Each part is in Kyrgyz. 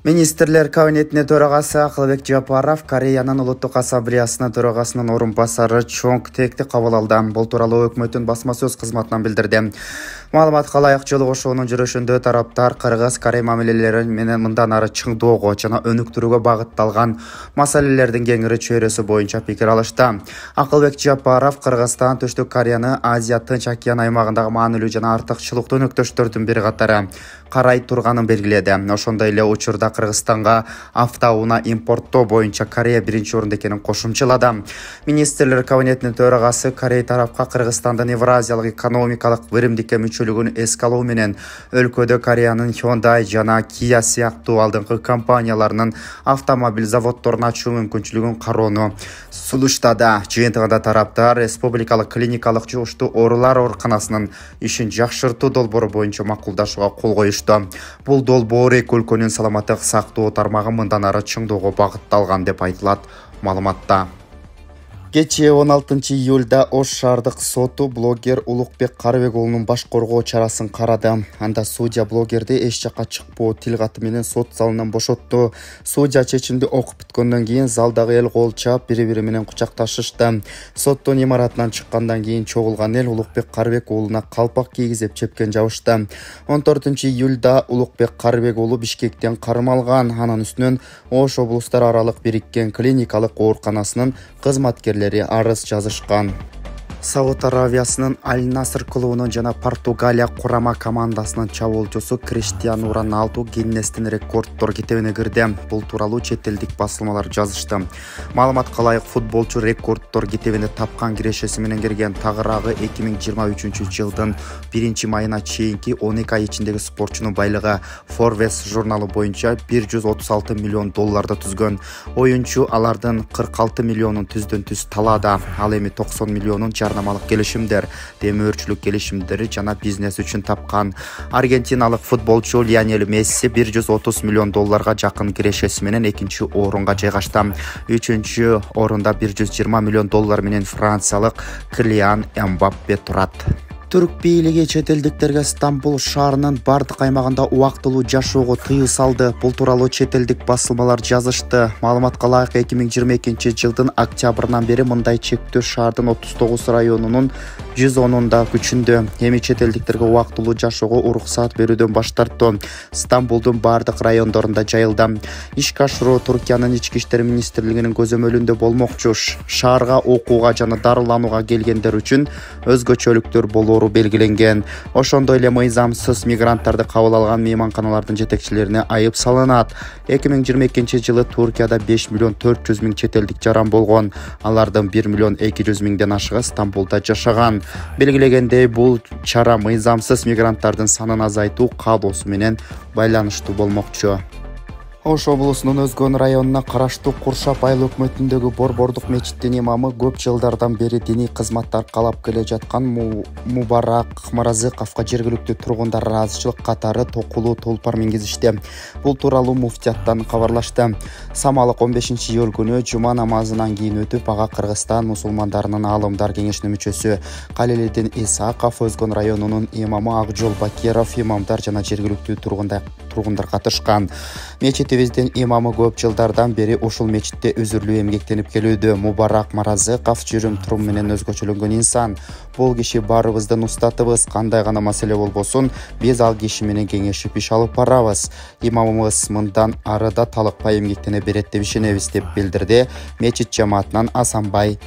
Министрлер кабинетine төрағасы Акылбек Жапаров Кореянын Улуттук Ассамблеясынын төрағасынын орун басары Чонг Текти кабыл алды. Бул тууралуу өкмөттүн басма сөз кызматынан билдирди. Маалыматка ылайык жолу кошуунун жүрүшүндө тараптар Кыргыз-Корей мамилелери менен мындан ары чыңдоого жана өнүктүрүүгө багытталган маселелердин кеңири чөйрөсү боюнча пикир алышты. Акылбек Жапаров Кыргызстан Түштүк Кореяны Азия Тынч океан аймагындагы маанилүү жана артыкчылыктуу өнөктөштөрдүн бири катары карай турганын белгиледи. Ошондой эле учурда Кыргызстанга автоунаа импорттоо боюнча Корея биринчи орунда экенин кошумчалады. Министрлер кабинетинин төрагасы Корея тарапка Кыргызстандын Евразиялык экономикалык биримдикке мүчөлүгүн эске алуу менен өлкөдө Кореянын Hyundai жана Kia сыяктуу алдыңкы компанияларынын автомобиль заводдорун ачуу мүмкүнчүлүгүн кароону сунуштады. Жыйынтыгында тараптар республикалык клиникалык жугуштуу оорулар ооруканасынын ишин жакшыртуу долбоору боюнча макулдашууга кол коюшту. Бул долбоор эки өлкөнүн саламаттык сактоо тармагын мындан ары чыңдоого багытталган деп айтылат маалыматта. Кечээ 16 июлда Ош шаардык соту блогер Улукбек Карыбек уулунун баш коргоо чарасын карады. Анда судья блогерди эч жакка чыкпоо тил каты менен сот залынан бошотту. Судья чечимди окуп бүткөндөн кийин залдагы эл кол чаап бири-бири менен кучакташышты. Соттун имаратынан чыккандан кийин чогулган эл Улукбек Карыбек уулуна калпак кийгизип чепкен жабышты. 14 июлда Улукбек Карыбек уулу Бишкектен кармалган. Анын үстүнөн Ош облустар аралык бириккен клиникалык ооруканасынын кызматкерлери арыз жазышкан. Сауд Аравиясынын Аль-Наср клубунун жана Португалия курама командасынын чабуулчусу Криштиану Роналду Гиннестин рекорддор китебине кирди. Бул тууралуу чет элдик басылмалар жазышты. Маалыматка ылайык футболчу рекорддор китебине тапкан кирешеси менен кирген тагыраагы 2023-жылдын 1-майына чейинки 12 ай ичиндеги спортчунун байлыгы Forbes журналы боюнча $136 миллион түзгөн. Оюнчу алардын 46 миллионун түздөн түз талаада. Ал эми 90 миллионун жарнамалык келишимдер, темирчүлүк келишимдери жана бизнес үчүн тапкан. Аргентиналык футболчу Лионель Месси $130 миллион жакын кирешеси менен экинчи орунга жайгашты. Үчүнчү орунда $120 миллион менен франциялык Килиан Мбаппе турат. Түрк бийлиги чет элдиктерге Стамбул шаарынын бардык аймагында убактылуу жашоого тыюу салды. Бул тууралуу чет элдик басылмалар жазышты. Маалыматка ылайык 2022-жылдын октябрынан бери мындай чектөө шаардын 39 районунун 110-унда күчүндө. Эми чет элдиктерге убактылуу жашоого уруксаат берүүдөн баш тартты. Стамбулдун бардык райондорунда жайылды. Ишке ашыруу Туркиянын ички иштер министрлигинин көзөмөлүндө болмокчу. Шаарга окууга жана дарыланууга келгендер үчүн өзгөчөлүктөр болору белгиленген. Ошондой эле мыйзамсыз мигранттарды кабыл алган мейманканалардын жетекчилерине айып салынат. 2022-жылы Туркияда 5 миллион 400 миң чет элдик жаран болгон. Алардын 1 миллион 200 миңден ашыгы Стамбулда жашаган. Белгилегендей, бул чара мыйзамсыз мигранттардын санын азайтуу каалоосу менен байланыштуу болмокчу. Ош облусунун Өзгөн районуна караштуу Куршап айыл өкмөтүндөгү Борбордук мечиттин имамы көп жылдардан бери диний кызматты аркалап келе жаткан Мубарак Маразыковго жергиликтүү тургундар ыраазычылык катары токулуу толпар мингизишти. Бул тууралуу муфтияттан кабарлашты. Самалык 15 июль күнү жума намазынан кийин өтүп, ага Кыргызстан мусулмандарынын аалымдар кеңешинин мүчөсү Калилидин Исаков, Өзгөн районунун имамы Акжол Бакиров, имамдар жана жергиликтүү тургундар катышкан. Мечитибиздин имамы көп жылдардан бери ушул мечитте үзүрлүү эмгектенип келүүдө. Мубарак Маразыков жүрүм-турум менен өзгөчөлөнгөн инсан. Бул киши баарыбыздын устатыбыз, кандай гана маселе болбосун, биз ал киши менен кеңешип иш алып барабыз. Имамыбыз мындан ары да талыкпай эмгектене берет деп ишенебиз, деп билдирди мечит жамаатынан Асанбай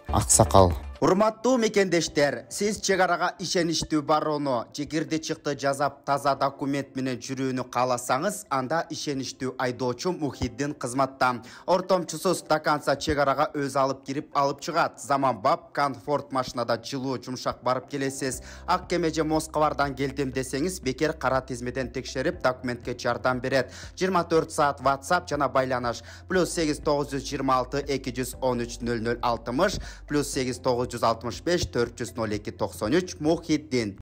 Аксакал. Урматтуу мекендештер, сиз чек арага ишеничтүү барууну, чекирди чыкты жазап таза документ менен жүрүүнү кааласаңыз, анда ишеничтүү айдоочу Мухиддин кызматта. Ортомчусуз до конца чек арага өз алып кирип алып чыгат. Заманбап комфорт машинада жылуу жумшак барып келесиз. Ак кеме же Москвардан келдим десеңиз, бекер кара тизмеден текшерип документке жардам берет. 24 саат WhatsApp жана байланыш +8 926 213 0060 +8 965 402 93 Мухиддин.